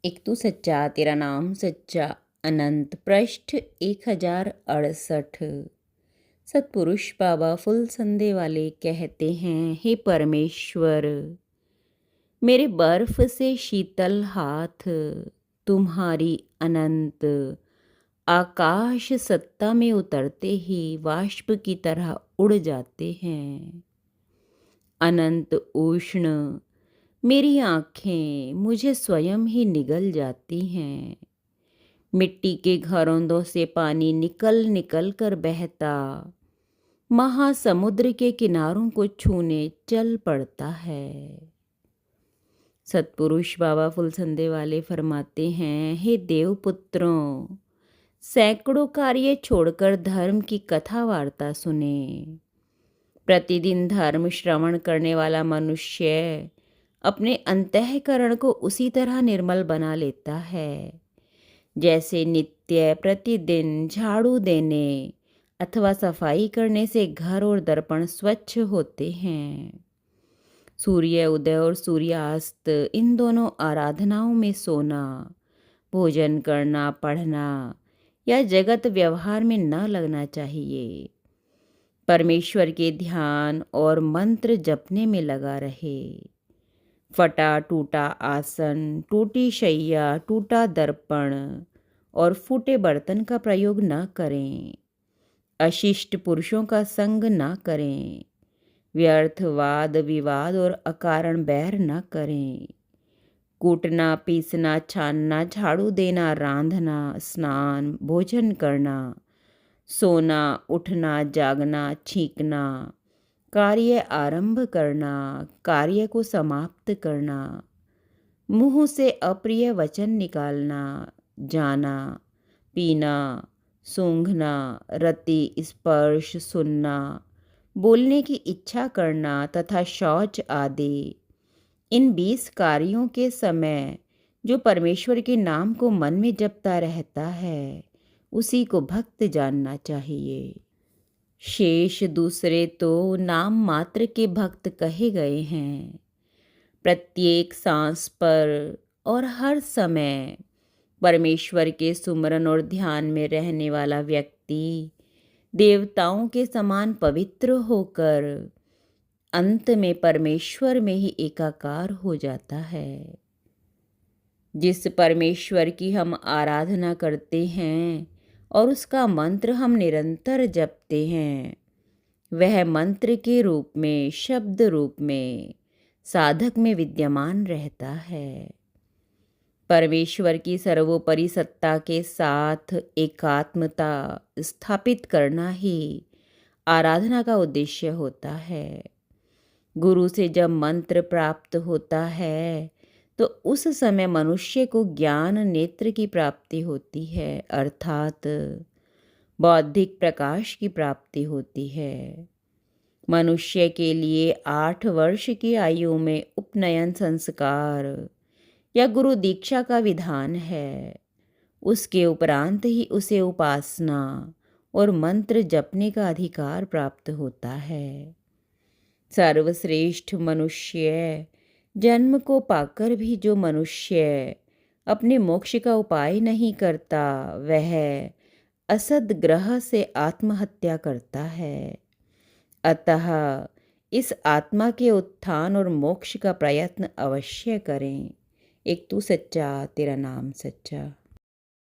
एक तू सच्चा तेरा नाम सच्चा। अनंत पृष्ठ 1068। सतपुरुष बाबा फुल संदे वाले कहते हैं, हे परमेश्वर, मेरे बर्फ से शीतल हाथ तुम्हारी अनंत आकाश सत्ता में उतरते ही वाष्प की तरह उड़ जाते हैं। अनंत उष्ण मेरी आँखें मुझे स्वयं ही निगल जाती हैं। मिट्टी के घरौंदों से पानी निकल निकल कर बहता महासमुद्र के किनारों को छूने चल पड़ता है। सतपुरुष बाबा फुलसंदे वाले फरमाते हैं, हे देवपुत्रों, सैकड़ों कार्य छोड़कर धर्म की कथा वार्ता सुने। प्रतिदिन धर्म श्रवण करने वाला मनुष्य अपने अंतःकरण को उसी तरह निर्मल बना लेता है जैसे नित्य प्रतिदिन झाड़ू देने अथवा सफाई करने से घर और दर्पण स्वच्छ होते हैं। सूर्य उदय और सूर्यास्त इन दोनों आराधनाओं में सोना, भोजन करना, पढ़ना या जगत व्यवहार में न लगना चाहिए। परमेश्वर के ध्यान और मंत्र जपने में लगा रहे। फटा टूटा आसन, टूटी शैया, टूटा दर्पण और फूटे बर्तन का प्रयोग न करें। अशिष्ट पुरुषों का संग न करें। व्यर्थ वाद विवाद और अकारण बैर न करें। कूटना, पीसना, छानना, झाड़ू देना, रांधना, स्नान, भोजन करना, सोना, उठना, जागना, छींकना, कार्य आरंभ करना, कार्य को समाप्त करना, मुंह से अप्रिय वचन निकालना, जाना, पीना, सूंघना, रति, स्पर्श, सुनना, बोलने की इच्छा करना तथा शौच आदि, इन 20 कार्यों के समय जो परमेश्वर के नाम को मन में जपता रहता है, उसी को भक्त जानना चाहिए। शेष दूसरे तो नाम मात्र के भक्त कहे गए हैं। प्रत्येक सांस पर और हर समय परमेश्वर के सुमरन और ध्यान में रहने वाला व्यक्ति देवताओं के समान पवित्र होकर अंत में परमेश्वर में ही एकाकार हो जाता है। जिस परमेश्वर की हम आराधना करते हैं और उसका मंत्र हम निरंतर जपते हैं, वह मंत्र के रूप में, शब्द रूप में साधक में विद्यमान रहता है। परमेश्वर की सर्वोपरि सत्ता के साथ एकात्मता स्थापित करना ही आराधना का उद्देश्य होता है। गुरु से जब मंत्र प्राप्त होता है तो उस समय मनुष्य को ज्ञान नेत्र की प्राप्ति होती है, अर्थात बौद्धिक प्रकाश की प्राप्ति होती है। मनुष्य के लिए 8 वर्ष की आयु में उपनयन संस्कार या गुरु दीक्षा का विधान है। उसके उपरांत ही उसे उपासना और मंत्र जपने का अधिकार प्राप्त होता है। सर्वश्रेष्ठ मनुष्य जन्म को पाकर भी जो मनुष्य अपने मोक्ष का उपाय नहीं करता, वह असद्ग्रह से आत्महत्या करता है। अतः इस आत्मा के उत्थान और मोक्ष का प्रयत्न अवश्य करें। एक तू सच्चा तेरा नाम सच्चा।